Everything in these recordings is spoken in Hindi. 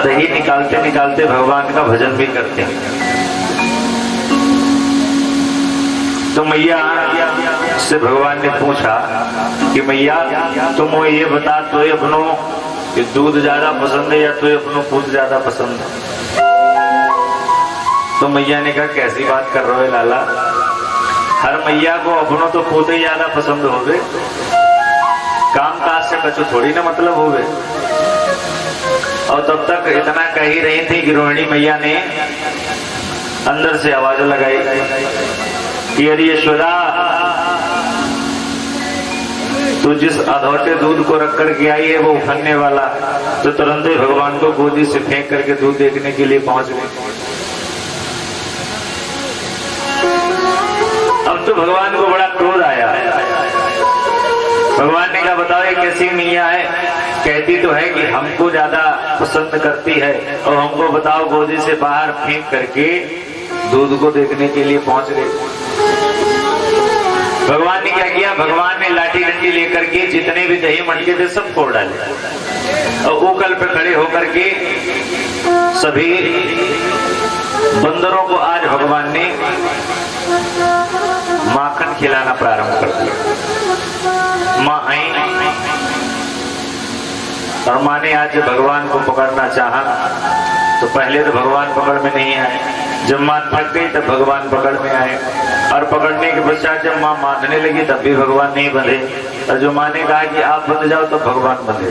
दही निकालते निकालते भगवान का भजन भी करते हैं। तो मैया से भगवान ने पूछा कि मैया तुम ये बता, तो ये अपनों कि दूध ज्यादा पसंद है या तो अपनों पूत ज्यादा पसंद है? तो मैया ने कहा कैसी बात कर रहे हो लाला, हर मैया को अपनों तो पूत ही ज्यादा पसंद हो गए, काम काज से कछु थोड़ी ना मतलब हो गए। और तब तक इतना कह ही रही थी कि रोहिणी मैया ने अंदर से आवाज लगाई कि अरे यशोदा, तू जिस अधौटे दूध को रख कर के आई है वो उफनने वाला, तो तुरंत ही भगवान को गोदी से फेंक करके दूध देखने के लिए पहुंच गई। अब तो भगवान को बड़ा क्रोध आया। भगवान ने कहा बताओ ये कैसी मैया है, कहती तो है कि हमको ज्यादा पसंद करती है और हमको बताओ गोदी से बाहर फेंक करके दूध को देखने के लिए पहुंच गए। भगवान ने क्या किया, भगवान ने लाठी डंडी लेकर के जितने भी दही मटके थे सब फोड़ डाले और ऊकल पे खड़े होकर के सभी बंदरों को आज भगवान ने माखन खिलाना प्रारंभ कर दिया। माँ आई और माँ ने आज भगवान को पकड़ना चाहा तो पहले तो भगवान पकड़ में नहीं आए, जब माँ थक गई तब भगवान पकड़ में आए और पकड़ने के पश्चात जब माँ बांधने लगी तब भी भगवान नहीं बंधे और जो माँ ने कहा कि आप बंध जाओ तो भगवान बंधे।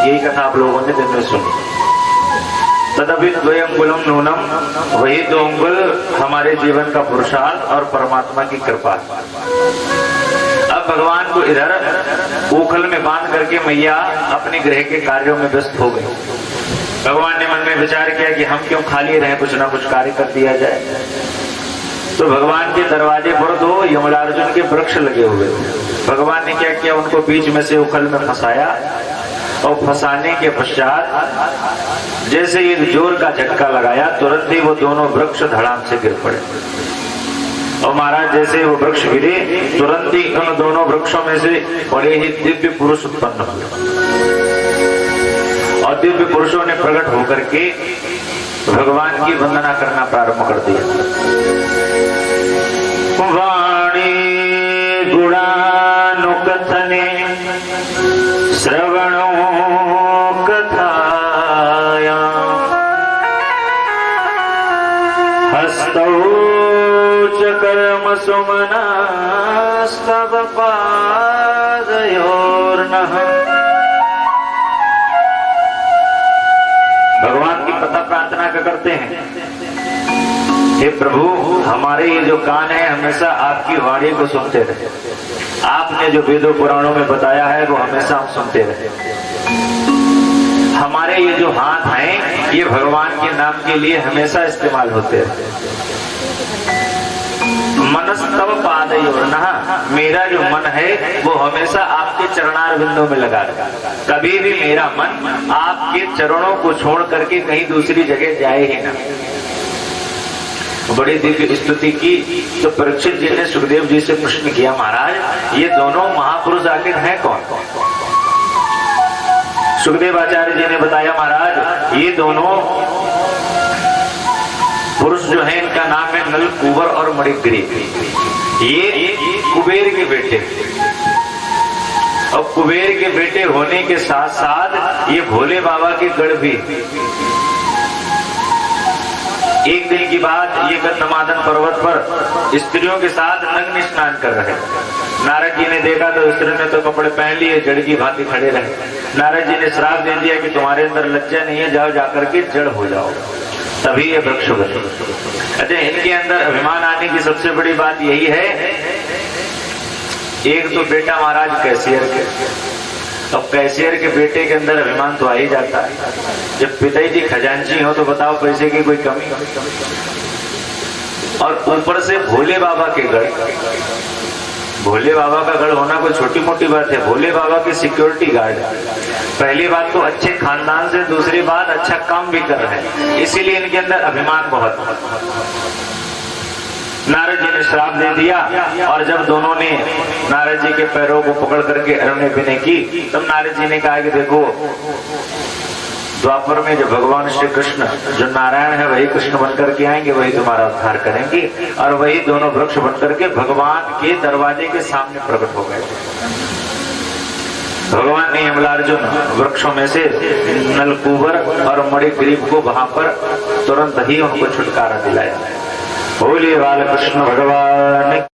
यही कथा आप लोगों ने दिन में सुनी। तदपि द्वयंगुलम नूनम, वही 2 अंगुल हमारे जीवन का पुरुषार्थ और परमात्मा की कृपा। अब भगवान को इधर ऊखल में बांध करके मैया अपने गृह के कार्यों में व्यस्त हो गई। भगवान ने मन में विचार किया कि हम क्यों खाली रहे, कुछ ना कुछ कार्य कर दिया जाए। तो भगवान के दरवाजे पर 2 यमलार्जुन के वृक्ष लगे हुए थे। भगवान ने क्या किया, उनको बीच में से उखल में फंसाया और फंसाने के पश्चात जैसे ये जोर का झटका लगाया तुरंत ही वो दोनों वृक्ष धड़ाम से गिर पड़े। और महाराज जैसे वो वृक्ष गिरे तुरंत ही उन दोनों वृक्षों में से बड़े ही दिव्य पुरुष उत्पन्न हुए और दिव्य पुरुषों ने प्रकट होकर के भगवान की वंदना करना प्रारंभ कर दिया। वाणी गुणानुकथने श्रवणो कथाया हस्तौ च कर्म सुमनास्तव पादयोर्नः। भगवान की पता प्रार्थना का करते हैं, हे प्रभु हमारे ये जो कान है हमेशा आपकी वाणी को सुनते रहे, आपने जो वेदों पुराणों में बताया है वो हमेशा हम सुनते रहे। हमारे ये जो हाथ हैं ये भगवान के नाम के लिए हमेशा इस्तेमाल होते रहे। मनस्तव पादयोर्नः, मेरा जो मन है वो हमेशा आपके चरणार बिंदों में लगा रहे, कभी भी मेरा मन आपके चरणों को छोड़ करके कहीं दूसरी जगह जाए ही ना। बड़ी दिव्य स्तुति की। तो परीक्षित जी ने सुखदेव जी से प्रश्न किया, महाराज ये दोनों महापुरुष आखिर हैं कौन? सुखदेव आचार्य जी ने बताया, महाराज ये दोनों पुरुष जो हैं इनका नाम है नल, कुंवर और मणिग्री। ये कुबेर के बेटे और कुबेर के बेटे होने के साथ साथ ये भोले बाबा के गढ़ भी। एक दिन की बात, ये गंधमादन पर्वत पर स्त्रियों के साथ नग्न स्नान कर रहे। नारद जी ने देखा तो स्त्री ने तो कपड़े पहन लिए, जड़ की भांति खड़े रहे। नारद जी ने श्राप दे दिया कि तुम्हारे अंदर लज्जा नहीं है, जाओ जाकर के जड़ हो जाओ। तभी ये वृक्ष बने। अच्छा, इनके अंदर अभिमान आने की सबसे बड़ी बात यही है, एक तो बेटा महाराज कैशियर के, अब कैशियर के बेटे के अंदर अभिमान तो आ ही जाता है। जब पिताजी खजांची हो तो बताओ पैसे की कोई कमी। और ऊपर से भोले बाबा के गढ़, भोले बाबा का गढ़ होना कोई छोटी मोटी बात है। भोले बाबा के सिक्योरिटी गार्ड, पहली बात तो अच्छे खानदान से, दूसरी बात अच्छा काम भी कर रहे हैं, इसीलिए इनके अंदर अभिमान बहुत। नारद जी ने श्राप दे दिया और जब दोनों ने नारद जी के पैरों को पकड़ करके अरुण विनय की, तब नारद जी ने कहा कि देखो द्वापर में जो भगवान श्री कृष्ण जो नारायण है वही कृष्ण बनकर के आएंगे, वही तुम्हारा उद्धार करेंगे। और वही दोनों वृक्ष बनकर के भगवान के दरवाजे के सामने प्रकट हो गए। भगवान ने यमलार्जुन वृक्षों में से नलकूबर और मणिग्रीव को वहां पर तुरंत ही उनको छुटकारा दिलाया। बोलिए बालकृष्ण भगवान।